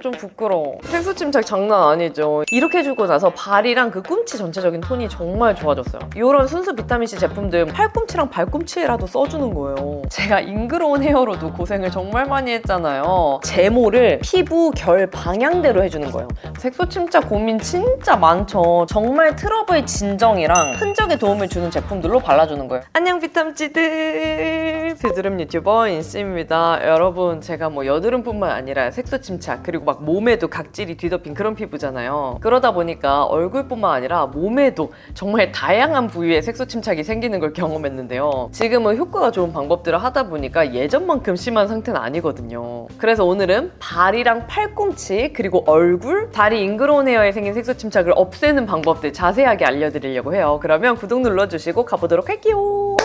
좀 부끄러워. 색소 침착 장난 아니죠. 이렇게 해주고 나서 발이랑 그 꿈치 전체적인 톤이 정말 좋아졌어요. 이런 순수 비타민C 제품들 팔꿈치랑 발꿈치에라도 써주는 거예요. 제가 잉그로운 헤어로도 고생을 정말 많이 했잖아요. 제모를 피부 결 방향대로 해주는 거예요. 색소 침착 고민 진짜 많죠. 정말 트러블 진정이랑 흔적에 도움을 주는 제품들로 발라주는 거예요. 안녕 비탐찌들! 드드름 유튜버 인씨입니다. 여러분, 제가 뭐 여드름뿐만 아니라 색소 침착 그리고 막 몸에도 각질이 뒤덮인 그런 피부잖아요. 그러다 보니까 얼굴뿐만 아니라 몸에도 정말 다양한 부위에 색소 침착이 생기는 걸 경험했는데요. 지금은 효과가 좋은 방법들을 하다 보니까 예전만큼 심한 상태는 아니거든요. 그래서 오늘은 발이랑 팔꿈치 그리고 얼굴, 다리 잉그로운 헤어에 생긴 색소 침착을 없애는 방법들 자세하게 알려드리려고 해요. 그러면 구독 눌러주시고 가보도록 할게요.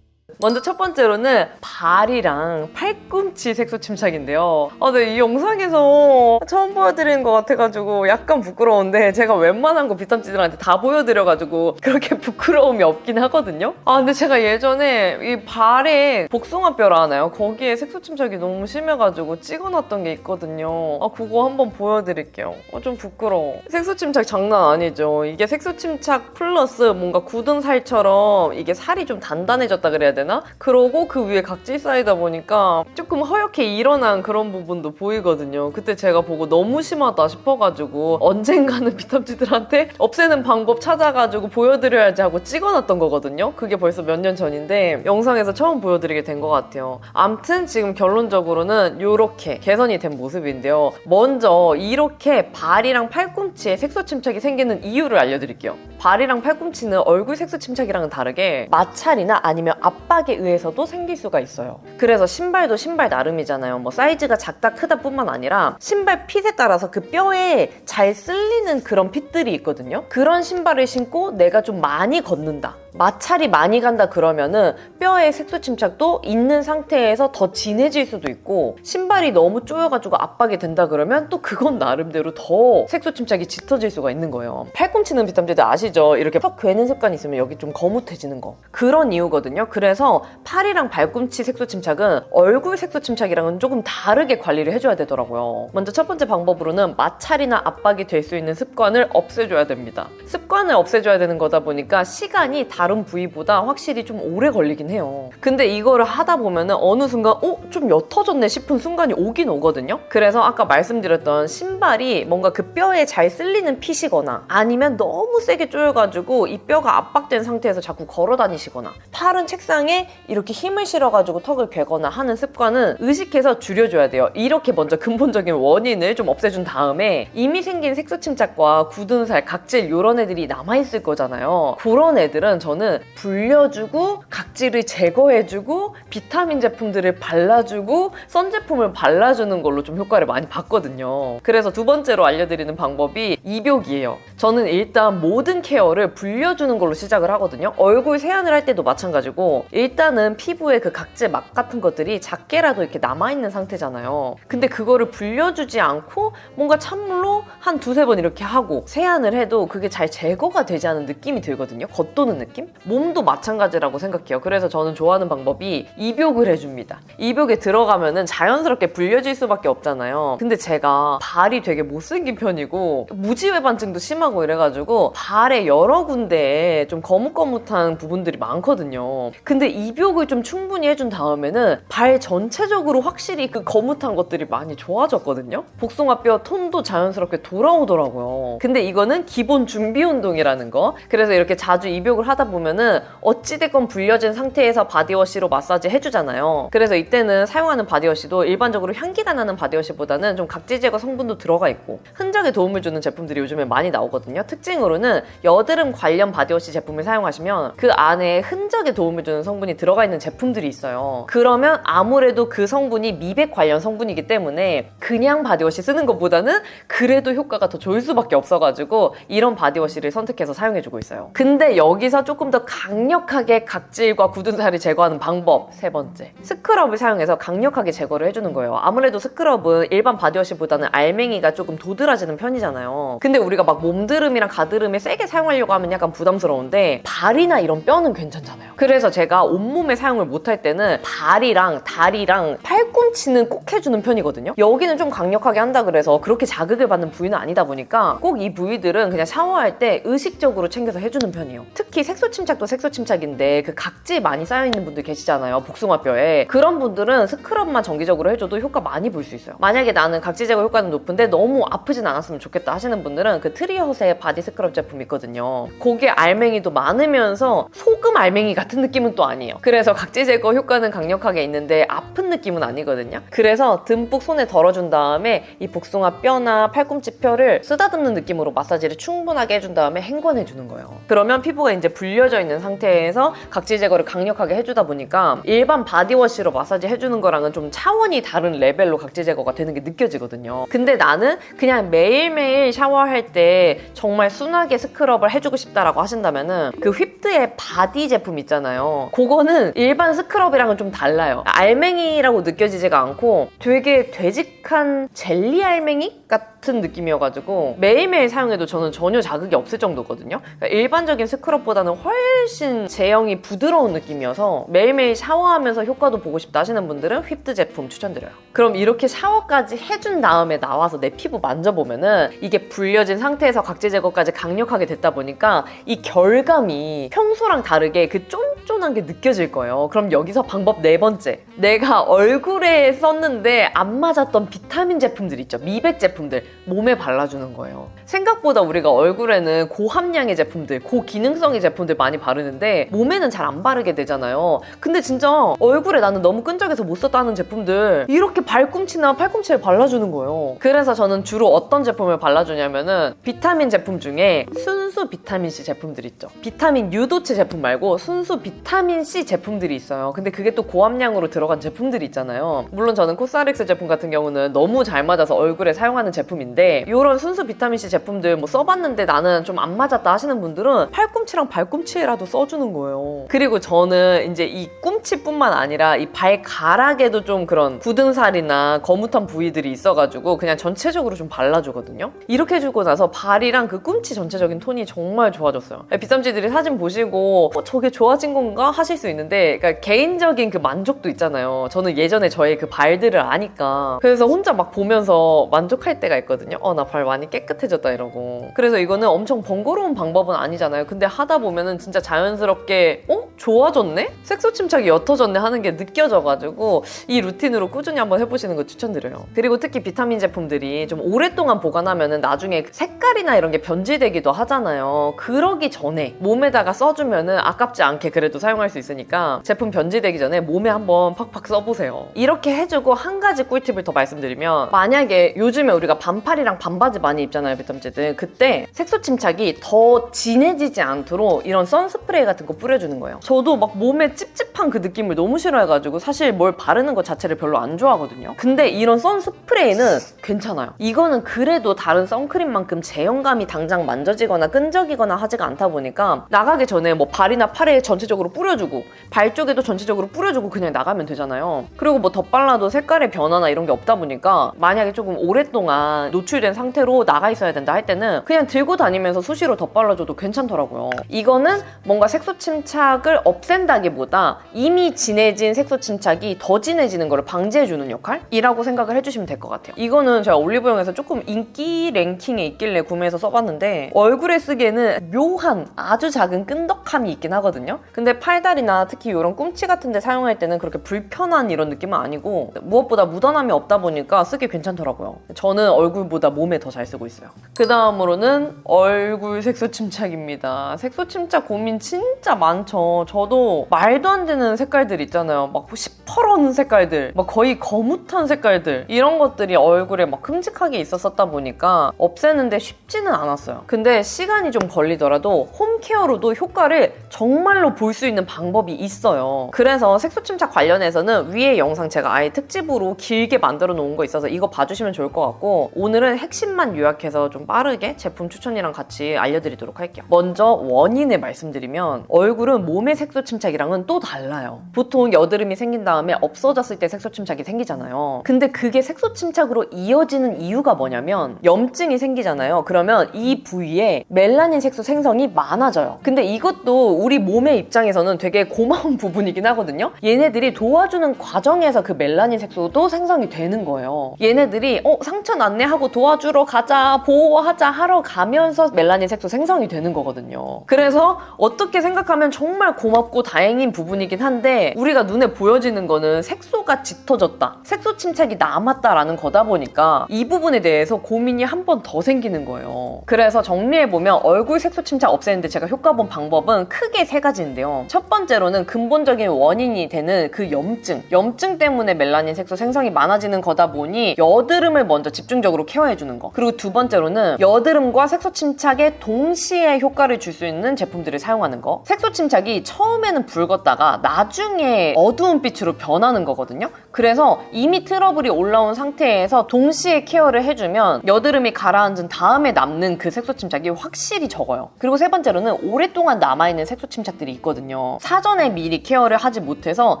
먼저 첫 번째로는 발이랑 팔꿈치 색소 침착인데요. 네, 이 영상에서 처음 보여드리는 것 같아가지고 약간 부끄러운데 제가 웬만한 거 비탐찌들한테 다 보여드려가지고 그렇게 부끄러움이 없긴 하거든요. 근데 제가 예전에 이 발에 복숭아뼈라 하나요? 거기에 색소 침착이 너무 심해가지고 찍어놨던 게 있거든요. 그거 한번 보여드릴게요. 좀 부끄러워. 색소 침착 장난 아니죠. 이게 색소 침착 플러스 뭔가 굳은 살처럼 이게 살이 좀 단단해졌다 그래야 되나? 그러고 그 위에 각질 쌓이다 보니까 조금 허옇게 일어난 그런 부분도 보이거든요. 그때 제가 보고 너무 심하다 싶어가지고 언젠가는 비탐찌들한테 없애는 방법 찾아가지고 보여드려야지 하고 찍어놨던 거거든요. 그게 벌써 몇 년 전인데 영상에서 처음 보여드리게 된 것 같아요. 암튼 지금 결론적으로는 이렇게 개선이 된 모습인데요. 먼저 이렇게 발이랑 팔꿈치에 색소 침착이 생기는 이유를 알려드릴게요. 발이랑 팔꿈치는 얼굴 색소 침착이랑은 다르게 마찰이나 아니면 압박에 의해서도 생길 수가 있어요. 그래서 신발도 신발 나름이잖아요. 뭐 사이즈가 작다 크다 뿐만 아니라 신발 핏에 따라서 그 뼈에 잘 쓸리는 그런 핏들이 있거든요. 그런 신발을 신고 내가 좀 많이 걷는다, 마찰이 많이 간다 그러면은 뼈에 색소 침착도 있는 상태에서 더 진해질 수도 있고, 신발이 너무 쪼여가지고 압박이 된다 그러면 또 그건 나름대로 더 색소 침착이 짙어질 수가 있는 거예요. 팔꿈치는 비탐찌들 아시죠? 이렇게 턱 괴는 습관이 있으면 여기 좀 거뭇해지는 거, 그런 이유거든요. 그래서 팔이랑 발꿈치 색소 침착은 얼굴 색소 침착이랑은 조금 다르게 관리를 해줘야 되더라고요. 먼저 첫 번째 방법으로는 마찰이나 압박이 될 수 있는 습관을 없애줘야 됩니다. 습관을 없애줘야 되는 거다 보니까 시간이 다른 부위보다 확실히 좀 오래 걸리긴 해요. 근데 이거를 하다 보면은 어느 순간 좀 옅어졌네 싶은 순간이 오긴 오거든요. 그래서 아까 말씀드렸던 신발이 뭔가 그 뼈에 잘 쓸리는 핏이거나 아니면 너무 세게 조여가지고 이 뼈가 압박된 상태에서 자꾸 걸어 다니시거나, 팔은 책상에 이렇게 힘을 실어가지고 턱을 괴거나 하는 습관은 의식해서 줄여줘야 돼요. 이렇게 먼저 근본적인 원인을 좀 없애준 다음에 이미 생긴 색소 침착과 굳은 살, 각질 이런 애들이 남아있을 거잖아요. 그런 애들은 저는 불려주고 각질을 제거해주고 비타민 제품들을 발라주고 선 제품을 발라주는 걸로 좀 효과를 많이 봤거든요. 그래서 두 번째로 알려드리는 방법이 입욕이에요. 저는 일단 모든 케어를 불려주는 걸로 시작을 하거든요. 얼굴 세안을 할 때도 마찬가지고 일단은 피부에 그 각질 막 같은 것들이 작게라도 이렇게 남아있는 상태잖아요. 근데 그거를 불려주지 않고 뭔가 찬물로 한 두세 번 이렇게 하고 세안을 해도 그게 잘 제거가 되지 않은 느낌이 들거든요. 겉도는 느낌? 몸도 마찬가지라고 생각해요. 그래서 저는 좋아하는 방법이 입욕을 해줍니다. 입욕에 들어가면은 자연스럽게 불려질 수밖에 없잖아요. 근데 제가 발이 되게 못생긴 편이고 무지외반증도 심하고 이래가지고 발에 여러 군데에 좀 거뭇거뭇한 부분들이 많거든요. 근데 입욕을 좀 충분히 해준 다음에는 발 전체적으로 확실히 그 거뭇한 것들이 많이 좋아졌거든요. 복숭아뼈 톤도 자연스럽게 돌아오더라고요. 근데 이거는 기본 준비 운동이라는 거. 그래서 이렇게 자주 입욕을 하다 보면은 어찌됐건 불려진 상태에서 바디워시로 마사지 해주잖아요. 그래서 이때는 사용하는 바디워시도 일반적으로 향기가 나는 바디워시보다는 좀 각질 제거 성분도 들어가 있고 흔적에 도움을 주는 제품들이 요즘에 많이 나오거든요. 특징으로는 여드름 관련 바디워시 제품을 사용하시면 그 안에 흔적에 도움을 주는 성분이 들어가 있는 제품들이 있어요. 그러면 아무래도 그 성분이 미백 관련 성분이기 때문에 그냥 바디워시 쓰는 것보다는 그래도 효과가 더 좋을 수밖에 없어가지고 이런 바디워시를 선택해서 사용해주고 있어요. 근데 여기서 조금 조금 더 강력하게 각질과 굳은 살을 제거하는 방법. 세 번째, 스크럽을 사용해서 강력하게 제거를 해주는 거예요. 아무래도 스크럽은 일반 바디워시보다는 알맹이가 조금 도드라지는 편이잖아요. 근데 우리가 막 몸드름이랑 가드름에 세게 사용하려고 하면 약간 부담스러운데 발이나 이런 뼈는 괜찮잖아요. 그래서 제가 온몸에 사용을 못할 때는 발이랑 다리랑 팔꿈치는 꼭 해주는 편이거든요. 여기는 좀 강력하게 한다 그래서 그렇게 자극을 받는 부위는 아니다 보니까 꼭 이 부위들은 그냥 샤워할 때 의식적으로 챙겨서 해주는 편이에요. 특히 색소침착도 색소침착인데 그 각질 많이 쌓여있는 분들 계시잖아요. 복숭아뼈에. 그런 분들은 스크럽만 정기적으로 해줘도 효과 많이 볼 수 있어요. 만약에 나는 각질 제거 효과는 높은데 너무 아프진 않았으면 좋겠다 하시는 분들은 그 트리허스의 바디 스크럽 제품 있거든요. 거기에 알맹이도 많으면서 소금 알맹이 같은 느낌은 또 아니에요. 그래서 각질 제거 효과는 강력하게 있는데 아픈 느낌은 아니거든요. 그래서 듬뿍 손에 덜어준 다음에 이 복숭아 뼈나 팔꿈치 뼈를 쓰다듬는 느낌으로 마사지를 충분하게 해준 다음에 헹궈내주는 거예요. 그러면 피부가 이제 불려져 있는 상태에서 각질 제거를 강력하게 해주다 보니까 일반 바디워시로 마사지 해주는 거랑은 좀 차원이 다른 레벨로 각질 제거가 되는 게 느껴지거든요. 근데 나는 그냥 매일매일 샤워할 때 정말 순하게 스크럽을 해주고 싶다라고 하신다면은 그 휘프의 바디 제품 있잖아요. 그거는 일반 스크럽이랑은 좀 달라요. 알맹이라고 느껴지지가 않고 되게 되직한 젤리 알맹이 같은 느낌이어가지고 매일매일 사용해도 저는 전혀 자극이 없을 정도거든요. 그러니까 일반적인 스크럽보다는 훨씬 제형이 부드러운 느낌이어서 매일매일 샤워하면서 효과도 보고 싶다 하시는 분들은 휘프 제품 추천드려요. 그럼 이렇게 샤워까지 해준 다음에 나와서 내 피부 만져보면은 이게 불려진 상태에서 각질 제거까지 강력하게 됐다 보니까 이 결감이 평소랑 다르게 그 쫀쫀한 게 느껴질 거예요. 그럼 여기서 방법 네 번째, 내가 얼굴에 썼는데 안 맞았던 비타민 제품들 있죠. 미백 제품들 몸에 발라주는 거예요. 생각보다 우리가 얼굴에는 고함량의 제품들, 고기능성의 제품들 많이 바르는데 몸에는 잘 안 바르게 되잖아요. 근데 진짜 얼굴에 나는 너무 끈적여서 못 썼다는 제품들 이렇게 발꿈치나 팔꿈치에 발라주는 거예요. 그래서 저는 주로 어떤 제품을 발라주냐면은 비타민 제품 중에 순수 비타민C 제품들 있죠. 비타민 유도체 제품 말고 순수 비타민C 제품들이 있어요. 근데 그게 또 고함량으로 들어간 제품들이 있잖아요. 물론 저는 코스알엑스 제품 같은 경우는 너무 잘 맞아서 얼굴에 사용하는 제품인데 이런 순수 비타민C 제품들 뭐 써봤는데 나는 좀 안 맞았다 하시는 분들은 팔꿈치랑 발꿈치에라도 써주는 거예요. 그리고 저는 이제 이 꿈치뿐만 아니라 이 발가락에도 좀 그런 굳은 살이나 거뭇한 부위들이 있어가지고 그냥 전체적으로 좀 발라주거든요. 이렇게 해주고 나서 발이랑 그 꿈치 전체적인 톤이 정말 좋아졌어요. 비쌈지들이 사진 보시고 저게 좋아진 건가 하실 수 있는데 그러니까 개인적인 그 만족도 있잖아요. 저는 예전에 저의 그 발들을 아니까 그래서 혼자 막 보면서 만족할 때가 있거든요. 나 발 많이 깨끗해졌다 이러고. 그래서 이거는 엄청 번거로운 방법은 아니잖아요. 근데 하다 보면은 진짜 자연스럽게 좋아졌네? 색소 침착이 옅어졌네 하는 게 느껴져가지고 이 루틴으로 꾸준히 한번 해보시는 거 추천드려요. 그리고 특히 비타민 제품들이 좀 오랫동안 보관하면은 나중에 색깔이나 이런 게 변질되기도 하잖아요. 그러기 전에 몸에다가 써주면은 아깝지 않게 그래도 사용할 수 있으니까 제품 변질되기 전에 몸에 한번 팍팍 써보세요. 이렇게 해주고 한 가지 꿀팁을 더 말씀드리면 만약에 요즘에 우리가 반팔이랑 반바지 많이 입잖아요. 비tam제들. 그때 색소 침착이 더 진해지지 않도록 이런 선스프레이 같은 거 뿌려주는 거예요. 저도 막 몸에 찝찝한 그 느낌을 너무 싫어해가지고 사실 뭘 바르는 것 자체를 별로 안 좋아하거든요. 근데 이런 선스프레이는 괜찮아요. 이거는 그래도 다른 선크림만큼 제형감이 당장 만져지거나 끈적이거나 하지가 않다 보니까 나가기 전에 뭐 발이나 팔에 전체적으로 뿌려주고 발 쪽에도 전체적으로 뿌려주고 그냥 나가면 되잖아요. 그리고 뭐 덧발라도 색깔의 변화나 이런 게 없다 보니까 만약에 조금 오랫동안 노출된 상태로 나가 있어야 된다 할 때는 그냥 들고 다니면서 수시로 덧발라줘도 괜찮더라고요. 이거는 뭔가 색소 침착을 없앤다기보다 이미 진해진 색소 침착이 더 진해지는 걸 방지해주는 역할이라고 생각을 해주시면 될 것 같아요. 이거는 제가 올리브영에서 조금 인기 랭킹에 있길래 구매해서 써봤는데 얼굴에 쓰기에는 묘한 아주 작은 끈덕함이 있긴 하거든요. 근데 팔다리나 특히 이런 꿈치 같은 데 사용할 때는 그렇게 불편한 이런 느낌은 아니고 무엇보다 묻어남이 없다 보니까 쓰기 괜찮더라고요. 저는 얼굴보다 몸에 더 잘 쓰고 있어요. 그 다음으로는 얼굴 색소 침착입니다. 색소 침착 고민 진짜 많죠. 저도 말도 안 되는 색깔들 있잖아요. 막 시퍼런 색깔들, 막 거의 거뭇한 색깔들 이런 것들이 얼굴에 막 큼직하게 있었다 보니까 없애는데 쉽지는 않았어요. 근데 시간이 좀 걸리더라도 홈케어로도 효과를 정말로 볼 수 있는 방법이 있어요. 그래서 색소 침착 관련해서는 위에 영상 제가 아예 특집으로 길게 만들어 놓은 거 있어서 이거 봐주시면 좋을 것 같고 오늘은 오늘은 핵심만 요약해서 좀 빠르게 제품 추천이랑 같이 알려드리도록 할게요. 먼저 원인을 말씀드리면 얼굴은 몸의 색소 침착이랑은 또 달라요. 보통 여드름이 생긴 다음에 없어졌을 때 색소 침착이 생기잖아요. 근데 그게 색소 침착으로 이어지는 이유가 뭐냐면 염증이 생기잖아요. 그러면 이 부위에 멜라닌 색소 생성이 많아져요. 근데 이것도 우리 몸의 입장에서는 되게 고마운 부분이긴 하거든요. 얘네들이 도와주는 과정에서 그 멜라닌 색소도 생성이 되는 거예요. 얘네들이 상처 났네 하고 도와주러 가자, 보호하자 하러 가면서 멜라닌 색소 생성이 되는 거거든요. 그래서 어떻게 생각하면 정말 고맙고 다행인 부분이긴 한데 우리가 눈에 보여지는 거는 색소가 짙어졌다, 색소 침착이 남았다라는 거다 보니까 이 부분에 대해서 고민이 한 번 더 생기는 거예요. 그래서 정리해보면 얼굴 색소 침착 없애는데 제가 효과 본 방법은 크게 3가지인데요. 첫 번째로는 근본적인 원인이 되는 그 염증 때문에 멜라닌 색소 생성이 많아지는 거다 보니 여드름을 먼저 집중적으로 케어해주는 거. 그리고 두 번째로는 여드름과 색소 침착에 동시에 효과를 줄 수 있는 제품들을 사용하는 거. 색소 침착이 처음에는 붉었다가 나중에 어두운 빛으로 변하는 거거든요. 그래서 이미 트러블이 올라온 상태에서 동시에 케어를 해주면 여드름이 가라앉은 다음에 남는 그 색소 침착이 확실히 적어요. 그리고 세 번째로는 오랫동안 남아있는 색소 침착들이 있거든요. 사전에 미리 케어를 하지 못해서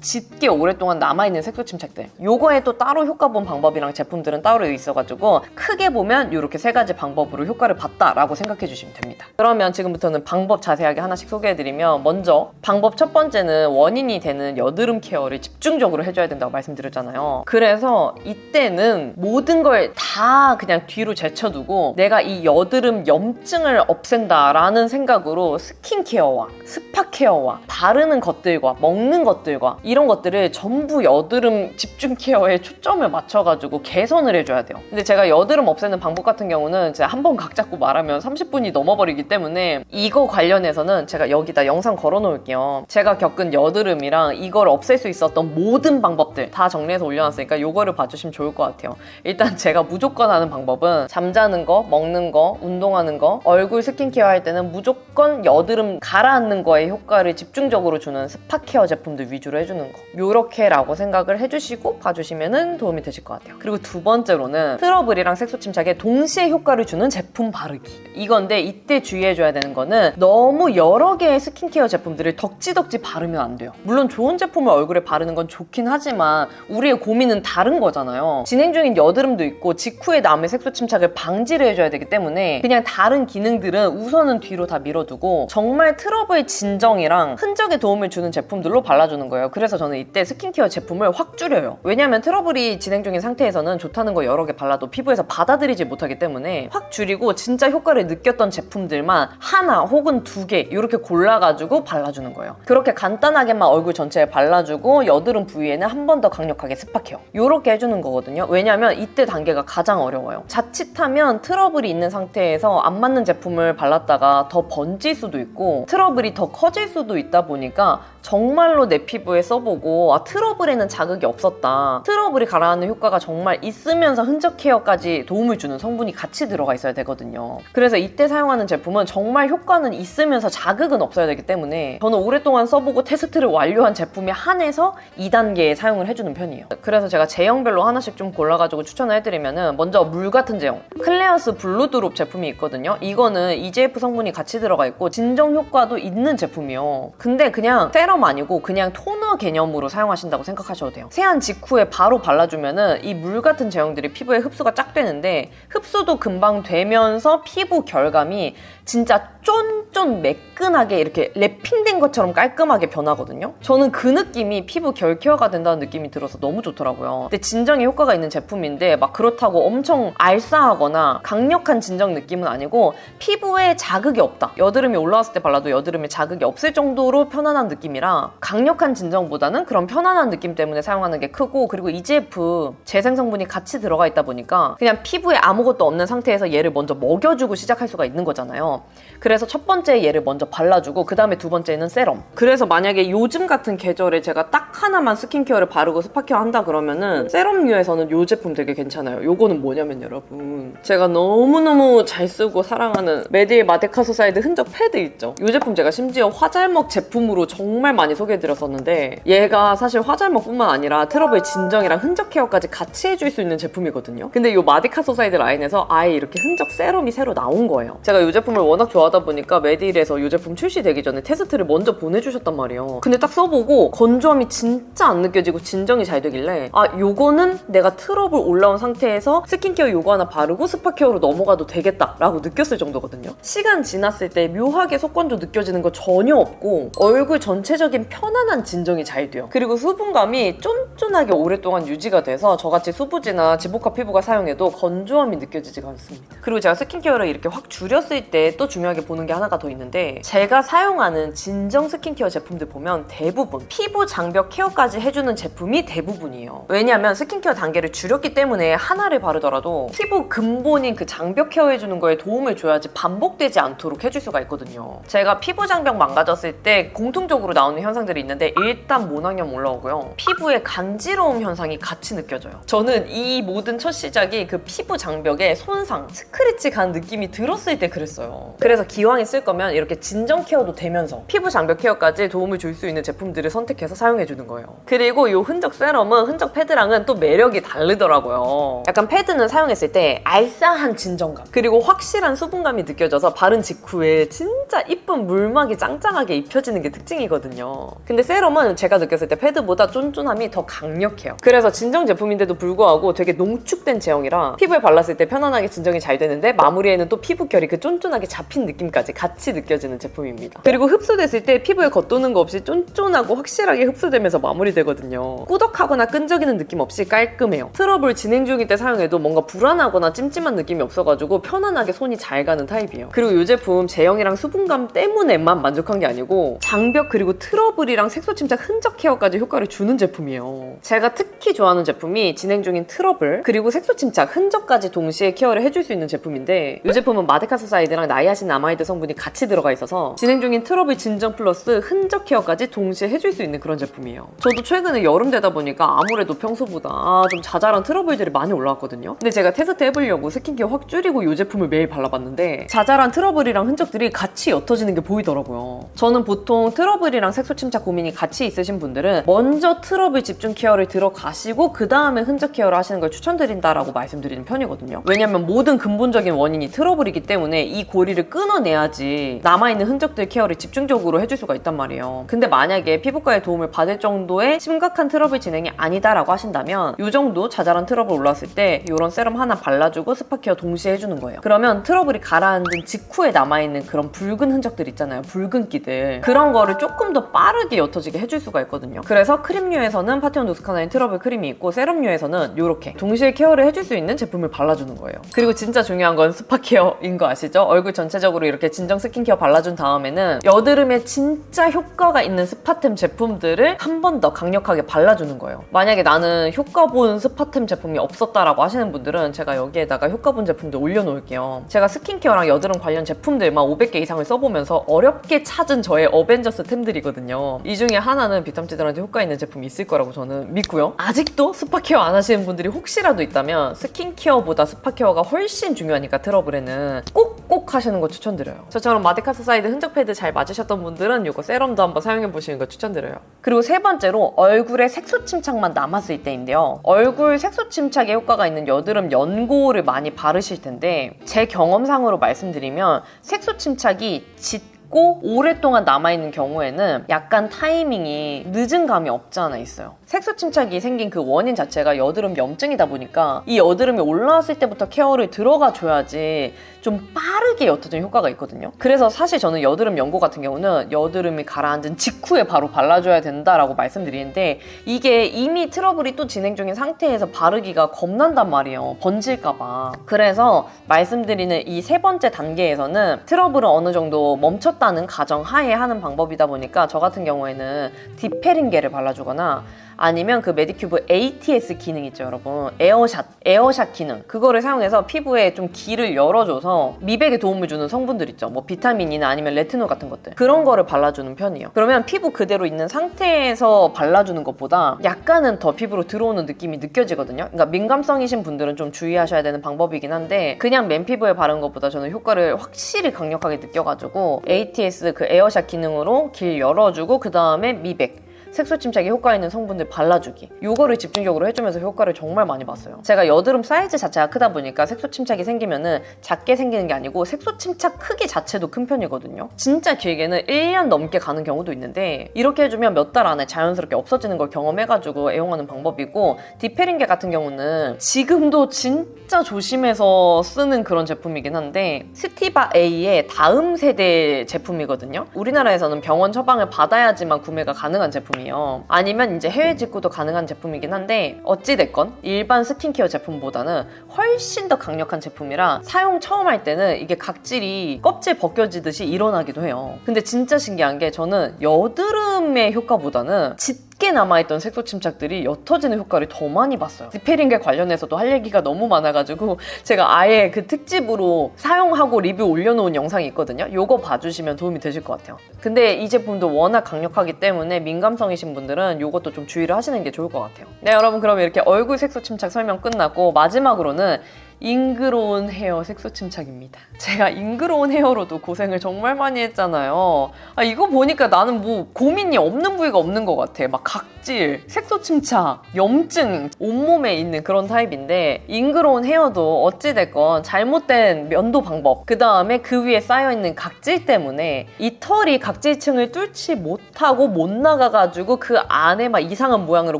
짙게 오랫동안 남아있는 색소 침착들, 요거에 또 따로 효과 본 방법이랑 제품들은 따로 있어가지고 크게 보면 이렇게 3가지 방법으로 효과를 봤다라고 생각해 주시면 됩니다. 그러면 지금부터는 방법 자세하게 하나씩 소개해드리면, 먼저 방법 첫 번째는 원인이 되는 여드름 케어를 집중적으로 해줘야 된다고 말씀드렸잖아요. 그래서 이때는 모든 걸 다 그냥 뒤로 제쳐두고 내가 이 여드름 염증을 없앤다라는 생각으로 스킨케어와 스파케어와 바르는 것들과 먹는 것들과 이런 것들을 전부 여드름 집중 케어에 초점을 맞춰가지고 개선을 해줘야 돼요. 근데 제가 여드름 없애는 방법 같은 경우는 제가 한 번 각 잡고 말하면 30분이 넘어버리기 때문에 이거 관련해서는 제가 여기다 영상 걸어놓을게요. 제가 겪은 여드름이랑 이걸 없앨 수 있었던 모든 방법들 다 정리해서 올려놨으니까 이거를 봐주시면 좋을 것 같아요. 일단 제가 무조건 하는 방법은 잠자는 거, 먹는 거, 운동하는 거, 얼굴 스킨케어 할 때는 무조건 여드름 가라앉는 거에 효과를 집중적으로 주는 스파케어 제품들 위주로 해주는 거, 요렇게라고 생각을 해주시고 봐주시면 도움이 되실 것 같아요. 그리고 두 번째로는 트러블이랑 색소 침착에 동시에 효과를 주는 제품 바르기. 이건데 이때 주의해줘야 되는 거는 너무 여러 개의 스킨케어 제품들을 덕지덕지 바르면 안 돼요. 물론 좋은 제품을 얼굴에 바르는 건 좋긴 하지만 우리의 고민은 다른 거잖아요. 진행 중인 여드름도 있고 직후에 남의 색소 침착을 방지를 해줘야 되기 때문에 그냥 다른 기능들은 우선은 뒤로 다 밀어두고 정말 트러블 진정이랑 흔적에 도움을 주는 제품들로 발라주는 거예요. 그래서 저는 이때 스킨케어 제품을 확 줄여요. 왜냐하면 트러블이 진행 중인 상태에서는 좋다는 거 여러 개 발라도 피부에서 받아들이지 못하기 때문에 확 줄이고 진짜 효과를 느꼈던 제품들만 하나 혹은 2개 이렇게 골라가지고 발라주는 거예요. 그렇게 간단하게만 얼굴 전체에 발라주고 여드름 부위에는 한 번 더 강력하게 스파케어 이렇게 해주는 거거든요. 왜냐하면 이때 단계가 가장 어려워요. 자칫하면 트러블이 있는 상태에서 안 맞는 제품을 발랐다가 더 번질 수도 있고 트러블이 더 커질 수도 있다 보니까 정말로 내 피부에 써보고 트러블에는 자극이 없었다, 트러블이 가라앉는 효과가 정말 있으면서 흔적 케어까지 도움을 주는 성분이 같이 들어가 있어야 되거든요. 그래서 이때 사용하는 제품은 정말 효과는 있으면서 자극은 없어야 되기 때문에 저는 오랫동안 써보고 테스트를 완료한 제품에 한해서 2단계에 사용을 해주는 편이에요. 그래서 제가 제형별로 하나씩 좀 골라가지고 추천을 해드리면은, 먼저 물 같은 제형 클레어스 블루드롭 제품이 있거든요. 이거는 EGF 성분이 같이 들어가 있고 진정 효과도 있는 제품이에요. 근데 그냥 세럼 아니고 그냥 토너 개념으로 사용하신다고 생각하셔도 돼요. 세안 직후에 바로 발라주면은 이 물 같은 제형들이 피부에 흡수가 쫙 되는데 흡수도 금방 되면서 피부 결감이 진짜 쫀쫀 매끈하게 이렇게 랩핑된 것처럼 깔끔하게 변하거든요. 저는 그 느낌이 피부 결 케어가 된다는 느낌이 들어서 너무 좋더라고요. 근데 진정에 효과가 있는 제품인데 막 그렇다고 엄청 알싸하거나 강력한 진정 느낌은 아니고 피부에 자극이 없다, 여드름이 올라왔을 때 발라도 여드름에 자극이 없을 정도로 편안한 느낌이라 강력한 진정보다는 그런 편안한 느낌 때문에 사용하는 게 크고, 그리고 EGF 재생 성분이 같이 들어가 있다 보니까 그냥 피부에 아무것도 없는 상태에서 얘를 먼저 먹여주고 시작할 수가 있는 거잖아요. 그래서 첫 번째 얘를 먼저 발라주고 그 다음에 두 번째는 세럼. 그래서 만약에 요즘 같은 계절에 제가 딱 하나만 스킨케어를 바르고 스파케어 한다 그러면은 세럼류에서는 요 제품 되게 괜찮아요. 요거는 뭐냐면 여러분, 제가 너무너무 잘 쓰고 사랑하는 메디의 마데카소사이드 흔적 패드 있죠? 요 제품 제가 심지어 화잘먹 제품으로 정말 많이 소개해드렸었는데 얘가 사실 화잘먹뿐만 아니라 트러블 진정이랑 흔적 케어까지 같이 해줄 수 있는 제품이거든요. 근데 요 마디카 소사이드 라인에서 아예 이렇게 흔적 세럼이 새로 나온 거예요. 제가 이 제품을 워낙 좋아하다 보니까 메디힐에서 이 제품 출시되기 전에 테스트를 먼저 보내주셨단 말이에요. 근데 딱 써보고 건조함이 진짜 안 느껴지고 진정이 잘 되길래 요거는 내가 트러블 올라온 상태에서 스킨케어 요거 하나 바르고 스파케어로 넘어가도 되겠다라고 느꼈을 정도거든요. 시간 지났을 때 묘하게 속건조 느껴지는 거 전혀 없고 얼굴 전체적인 편안한 진정이 잘 돼요. 그리고 수분감이 쫀쫀하게 오랫동안 유지가 돼서 저같이 수부지나 지복화 피부가 사용해도 건조함이 느껴지지가 않습니다. 그리고 제가 스킨케어를 이렇게 확 줄였을 때 또 중요하게 보는 게 하나가 더 있는데, 제가 사용하는 진정 스킨케어 제품들 보면 대부분 피부 장벽 케어까지 해주는 제품이 대부분이에요. 왜냐하면 스킨케어 단계를 줄였기 때문에 하나를 바르더라도 피부 근본인 그 장벽 케어해주는 거에 도움을 줘야지 반복되지 않도록 해줄 수가 있거든요. 제가 피부 장벽 망가졌을 때 공통적으로 나오는 현상들이 있는데, 일단 모낭염 올라오고요. 피부에 간지러움 현상이 같이 느껴져요. 저는 이 모든 첫 시작이 그 피부 장벽에 손상, 스크래치 간 느낌이 들었을 때 그랬어요. 그래서 기왕에 쓸 거면 이렇게 진정 케어도 되면서 피부 장벽 케어까지 도움을 줄 수 있는 제품들을 선택해서 사용해주는 거예요. 그리고 이 흔적 세럼은 흔적 패드랑은 또 매력이 다르더라고요. 약간 패드는 사용했을 때 알싸한 진정감, 그리고 확실한 수분감이 느껴져서 바른 직후에 진짜 이쁜 물막이 짱짱하게 입혀지는 게 특징이거든요. 근데 세럼은 제가 느꼈을 때 패드보다 쫀쫀함이 더 강력해요. 그래서 진정 제품인데도 불구하고 되게 농축된 제형이라 피부에 발랐을 때 편안하게 진정이 잘 되는데, 마무리에는 또 피부결이 그 쫀쫀하게 잡힌 느낌까지 같이 느껴지는 제품입니다. 그리고 흡수됐을 때 피부에 겉도는 거 없이 쫀쫀하고 확실하게 흡수되면서 마무리되거든요. 꾸덕하거나 끈적이는 느낌 없이 깔끔해요. 트러블 진행 중일 때 사용해도 뭔가 불안하거나 찜찜한 느낌이 없어가지고 편안하게 손이 잘 가는 타입이에요. 그리고 이 제품 제형이랑 수분감 때문에만 만족한 게 아니고 장벽 그리고 트러블이랑 색소 침착 흔적 케어까지 효과를 주는 제품이에요. 제가 특히 좋아하는 제품이 진행 중인 트러블 그리고 색소 침착 흔적까지 동시에 케어를 해줄 수 있는 제품인데, 이 제품은 마데카 소사이드랑 나이아신 아마이드 성분이 같이 들어가 있어서 진행 중인 트러블 진정 플러스 흔적 케어까지 동시에 해줄 수 있는 그런 제품이에요. 저도 최근에 여름 되다 보니까 아무래도 평소보다 좀 자잘한 트러블들이 많이 올라왔거든요. 근데 제가 테스트 해보려고 스킨케어 확 줄이고 이 제품을 매일 발라봤는데 자잘한 트러블이랑 흔적들이 같이 옅어지는 게 보이더라고요. 저는 보통 트러블이랑 색소 침착 고민이 같이 있으신 분들은 먼저 트러블 집중 케어를 들어가시고 그 다음에 흔적 케어를 하시는 걸 추천드린다라고 말씀드리는 편이거든요. 왜냐면 모든 근본적인 원인이 트러블이기 때문에 이 고리를 끊어내야지 남아있는 흔적들 케어를 집중적으로 해줄 수가 있단 말이에요. 근데 만약에 피부과의 도움을 받을 정도의 심각한 트러블 진행이 아니다라고 하신다면 이 정도 자잘한 트러블 올랐을 때 이런 세럼 하나 발라주고 스파 케어 동시에 해주는 거예요. 그러면 트러블이 가라앉은 직후에 남아있는 그런 붉은 흔적들 있잖아요. 붉은기들. 그런 거를 조금 더 빠르게 옅어지게 해줄 수가 있거든요. 그래서 크림류에서는 파티온 노스카나인 트러블 크림이 있고, 세럼류에서는 이렇게 동시에 케어를 해줄 수 있는 제품을 발라주는 거예요. 그리고 진짜 중요한 건 스파 케어인 거 아시죠? 얼굴 전체적으로 이렇게 진정 스킨케어 발라준 다음에는 여드름에 진짜 효과가 있는 스파템 제품들을 한 번 더 강력하게 발라주는 거예요. 만약에 나는 효과 본 스파템 제품이 없었다라고 하시는 분들은 제가 여기에다가 효과 본 제품들 올려놓을게요. 제가 스킨케어랑 여드름 관련 제품들만 500개 이상을 써보면서 어렵게 찾은 저의 어벤져스 템들이거든요. 이 중에 하나는 비탐지들한테 효과 있는 제품이 있을 거라고 저는 믿고요. 아직도 스파케어 안 하시는 분들이 혹시라도 있다면 스킨케어보다 스파케어가 훨씬 중요하니까 트러블에는 꼭 하시는 거 추천드려요. 저처럼 마데카 소사이드 흔적 패드 잘 맞으셨던 분들은 이거 세럼도 한번 사용해보시는 거 추천드려요. 그리고 세 번째로 얼굴에 색소 침착만 남았을 때인데요. 얼굴 색소 침착에 효과가 있는 여드름 연고를 많이 바르실 텐데, 제 경험상으로 말씀드리면 색소 침착이 짙고 오랫동안 남아있는 경우에는 약간 타이밍이 늦은 감이 없지 않아 있어요. 색소 침착이 생긴 그 원인 자체가 여드름 염증이다 보니까 이 여드름이 올라왔을 때부터 케어를 들어가 줘야지 좀 빠르게 옅어지는 효과가 있거든요. 그래서 사실 저는 여드름 연고 같은 경우는 여드름이 가라앉은 직후에 바로 발라줘야 된다라고 말씀드리는데, 이게 이미 트러블이 또 진행 중인 상태에서 바르기가 겁난단 말이에요. 번질까봐. 그래서 말씀드리는 이 세 번째 단계에서는 트러블은 어느 정도 멈췄다는 가정하에 하는 방법이다 보니까 저 같은 경우에는 디페링겔을 발라주거나, 아니면 그 메디큐브 ATS 기능 있죠, 여러분. 에어샷 기능. 그거를 사용해서 피부에 좀 길을 열어줘서 미백에 도움을 주는 성분들 있죠. 뭐 비타민이나 아니면 레티놀 같은 것들. 그런 거를 발라주는 편이에요. 그러면 피부 그대로 있는 상태에서 발라주는 것보다 약간은 더 피부로 들어오는 느낌이 느껴지거든요. 그러니까 민감성이신 분들은 좀 주의하셔야 되는 방법이긴 한데, 그냥 맨피부에 바른 것보다 저는 효과를 확실히 강력하게 느껴가지고 ATS 그 에어샷 기능으로 길 열어주고 그 다음에 미백, 색소 침착에 효과 있는 성분들 발라주기, 요거를 집중적으로 해주면서 효과를 정말 많이 봤어요. 제가 여드름 사이즈 자체가 크다 보니까 색소 침착이 생기면은 작게 생기는 게 아니고 색소 침착 크기 자체도 큰 편이거든요. 진짜 길게는 1년 넘게 가는 경우도 있는데 이렇게 해주면 몇 달 안에 자연스럽게 없어지는 걸 경험해가지고 애용하는 방법이고, 디페링게 같은 경우는 지금도 진짜 조심해서 쓰는 그런 제품이긴 한데 스티바 A의 다음 세대 제품이거든요. 우리나라에서는 병원 처방을 받아야지만 구매가 가능한 제품이에요. 아니면 이제 해외 직구도 가능한 제품이긴 한데 어찌됐건 일반 스킨케어 제품보다는 훨씬 더 강력한 제품이라 사용 처음 할 때는 이게 각질이 껍질 벗겨지듯이 일어나기도 해요. 근데 진짜 신기한 게 저는 여드름의 효과보다는 짙게 남아있던 색소 침착들이 옅어지는 효과를 더 많이 봤어요. 디페링게 관련해서도 할 얘기가 너무 많아가지고 제가 아예 그 특집으로 사용하고 리뷰 올려놓은 영상이 있거든요. 요거 봐주시면 도움이 되실 것 같아요. 근데 이 제품도 워낙 강력하기 때문에 민감성이신 분들은 요것도 좀 주의를 하시는 게 좋을 것 같아요. 네, 여러분, 그럼 이렇게 얼굴 색소 침착 설명 끝났고 마지막으로는 잉그로운 헤어 색소 침착입니다. 제가 잉그로운 헤어로도 고생을 정말 많이 했잖아요. 이거 보니까 나는 뭐 고민이 없는 부위가 없는 것 같아. 막 각질, 색소 침착, 염증, 온몸에 있는 그런 타입인데 잉그로운 헤어도 어찌됐건 잘못된 면도 방법, 그 다음에 그 위에 쌓여있는 각질 때문에 이 털이 각질층을 뚫지 못하고 못 나가가지고 그 안에 막 이상한 모양으로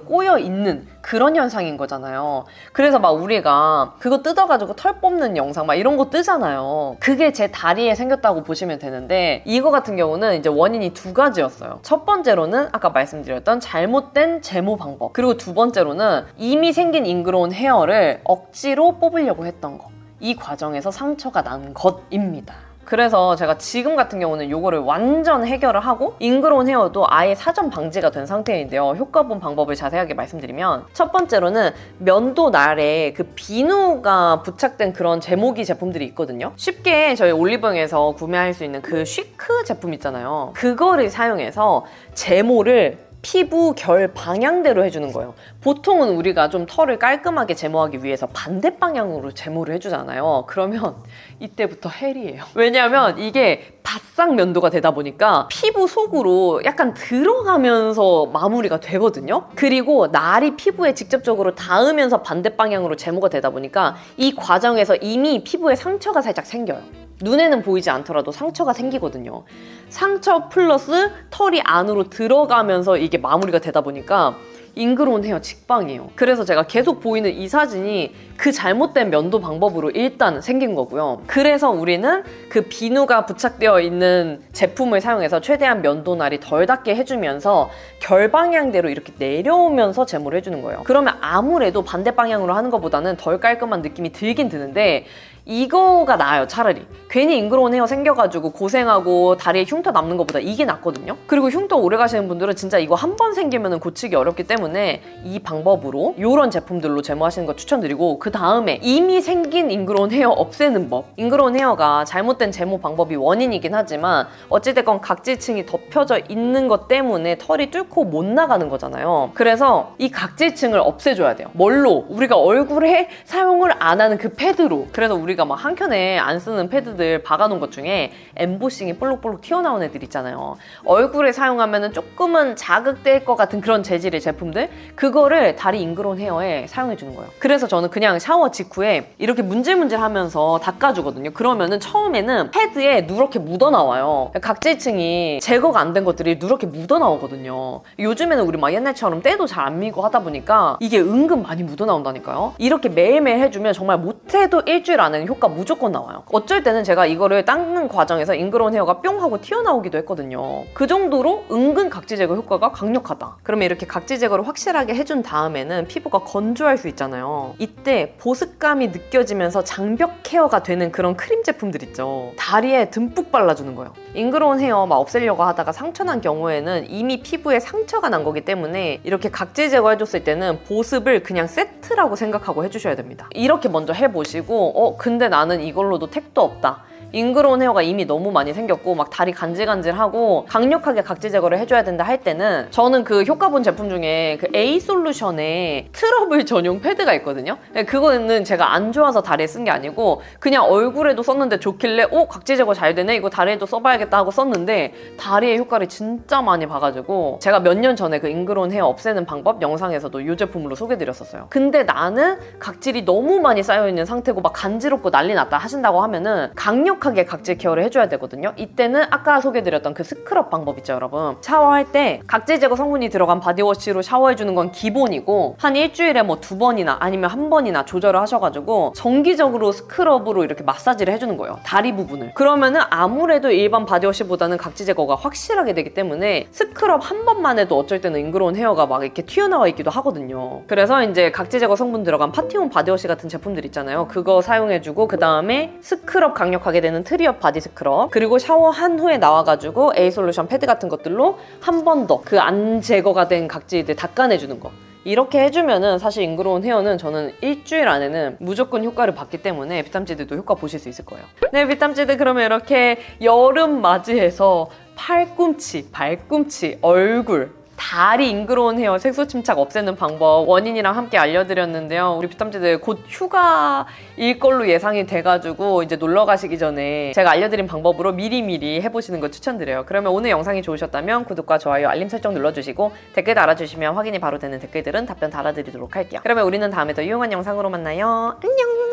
꼬여있는 그런 현상인 거잖아요. 그래서 막 우리가 그거 뜯어가지고 털 뽑는 영상 막 이런 거 뜨잖아요. 그게 제 다리에 생겼다고 보시면 되는데 이거 같은 경우는 이제 원인이 두 가지였어요. 첫 번째로는 아까 말씀드렸던 잘못된 제모 방법, 그리고 두 번째로는 이미 생긴 잉그로운 헤어를 억지로 뽑으려고 했던 거. 이 과정에서 상처가 난 것입니다. 그래서 제가 지금 같은 경우는 요거를 완전 해결을 하고 잉그로운 헤어도 아예 사전 방지가 된 상태인데요. 효과 본 방법을 자세하게 말씀드리면 첫 번째로는 면도 날에 그 비누가 부착된 그런 제모기 제품들이 있거든요. 쉽게 저희 올리브영에서 구매할 수 있는 그 쉬크 제품 있잖아요. 그거를 사용해서 제모를 피부 결 방향대로 해주는 거예요. 보통은 우리가 좀 털을 깔끔하게 제모하기 위해서 반대 방향으로 제모를 해주잖아요. 그러면 이때부터 헬이에요. 왜냐하면 이게 바싹 면도가 되다 보니까 피부 속으로 약간 들어가면서 마무리가 되거든요. 그리고 날이 피부에 직접적으로 닿으면서 반대 방향으로 제모가 되다 보니까 이 과정에서 이미 피부에 상처가 살짝 생겨요. 눈에는 보이지 않더라도 상처가 생기거든요. 상처 플러스 털이 안으로 들어가면서 이게 마무리가 되다 보니까 잉그로운 헤어 직방이에요. 그래서 제가 계속 보이는 이 사진이 그 잘못된 면도 방법으로 일단 생긴 거고요. 그래서 우리는 그 비누가 부착되어 있는 제품을 사용해서 최대한 면도 날이 덜 닿게 해주면서 결 방향대로 이렇게 내려오면서 제모를 해주는 거예요. 그러면 아무래도 반대 방향으로 하는 것보다는 덜 깔끔한 느낌이 들긴 드는데 이거가 나아요. 차라리 괜히 잉그로운 헤어 생겨가지고 고생하고 다리에 흉터 남는 것보다 이게 낫거든요. 그리고 흉터 오래 가시는 분들은 진짜 이거 한 번 생기면 고치기 어렵기 때문에 이 방법으로 이런 제품들로 제모하시는 거 추천드리고, 그 다음에 이미 생긴 잉그로운 헤어 없애는 법. 잉그로운 헤어가 잘못된 제모 방법이 원인이긴 하지만 어찌됐건 각질층이 덮여져 있는 것 때문에 털이 뚫고 못 나가는 거잖아요. 그래서 이 각질층을 없애줘야 돼요. 뭘로? 우리가 얼굴에 사용을 안 하는 그 패드로. 그래서 우리가 막 한켠에 안 쓰는 패드들 박아놓은 것 중에 엠보싱이 볼록볼록 튀어나온 애들 있잖아요. 얼굴에 사용하면 조금은 자극될 것 같은 그런 재질의 제품들, 그거를 다리 잉그로운 헤어에 사용해주는 거예요. 그래서 저는 그냥 샤워 직후에 이렇게 문질문질 하면서 닦아주거든요. 그러면은 처음에는 패드에 누렇게 묻어나와요. 각질층이 제거가 안 된 것들이 누렇게 묻어나오거든요. 요즘에는 우리 막 옛날처럼 때도 잘 안 미고 하다 보니까 이게 은근 많이 묻어나온다니까요. 이렇게 매일매일 해주면 정말 못해도 일주일 안에 효과 무조건 나와요. 어쩔 때는 제가 이거를 닦는 과정에서 잉그로운 헤어가 뿅 하고 튀어나오기도 했거든요. 그 정도로 은근 각질 제거 효과가 강력하다. 그러면 이렇게 각질 제거를 확실하게 해준 다음에는 피부가 건조할 수 있잖아요. 이때 보습감이 느껴지면서 장벽 케어가 되는 그런 크림 제품들 있죠. 다리에 듬뿍 발라주는 거예요. 잉그로운 헤어 막 없애려고 하다가 상처 난 경우에는 이미 피부에 상처가 난 거기 때문에 이렇게 각질 제거해줬을 때는 보습을 그냥 세트라고 생각하고 해주셔야 됩니다. 이렇게 먼저 해보시고 근데 나는 이걸로도 택도 없다. 잉그로운 헤어가 이미 너무 많이 생겼고 막 다리 간질간질하고 강력하게 각질 제거를 해줘야 된다 할 때는 저는 그 효과 본 제품 중에 그 에이솔루션의 트러블 전용 패드가 있거든요. 그거는 제가 안 좋아서 다리에 쓴 게 아니고 그냥 얼굴에도 썼는데 좋길래 각질 제거 잘 되네, 이거 다리에도 써봐야겠다 하고 썼는데 다리에 효과를 진짜 많이 봐가지고 제가 몇 년 전에 그 잉그로운 헤어 없애는 방법 영상에서도 이 제품으로 소개드렸었어요. 근데 나는 각질이 너무 많이 쌓여있는 상태고 막 간지럽고 난리 났다 하신다고 하면은 강력하게 각질 케어를 해줘야 되거든요. 이때는 아까 소개드렸던 그 스크럽 방법 있죠, 여러분. 샤워할 때 각질 제거 성분이 들어간 바디워시로 샤워해주는 건 기본이고 한 일주일에 뭐 2번이나 아니면 1번이나 조절을 하셔가지고 정기적으로 스크럽으로 이렇게 마사지를 해주는 거예요, 다리 부분을. 그러면은 아무래도 일반 바디워시보다는 각질 제거가 확실하게 되기 때문에 스크럽 한 번만 해도 어쩔 때는 잉그로운 헤어가 막 이렇게 튀어나와 있기도 하거든요. 그래서 이제 각질 제거 성분 들어간 파티온 바디워시 같은 제품들 있잖아요. 그거 사용해주고 그 다음에 스크럽 강력하게 되는 트리업 바디 스크럽, 그리고 샤워한 후에 나와가지고 에이솔루션 패드 같은 것들로 한 번 더 그 안 제거가 된 각질들 닦아내주는 거. 이렇게 해주면은 사실 잉그로운 헤어는 저는 일주일 안에는 무조건 효과를 받기 때문에 비탐찌드도 효과 보실 수 있을 거예요. 네, 비탐찌드 그러면 이렇게 여름 맞이해서 팔꿈치, 발꿈치, 얼굴, 다리 잉그로운 헤어 색소 침착 없애는 방법 원인이랑 함께 알려드렸는데요. 우리 비탐찌드 곧 휴가일 걸로 예상이 돼가지고 이제 놀러 가시기 전에 제가 알려드린 방법으로 미리미리 해보시는 거 추천드려요. 그러면 오늘 영상이 좋으셨다면 구독과 좋아요, 알림 설정 눌러주시고 댓글 달아주시면 확인이 바로 되는 댓글들은 답변 달아드리도록 할게요. 그러면 우리는 다음에 더 유용한 영상으로 만나요. 안녕!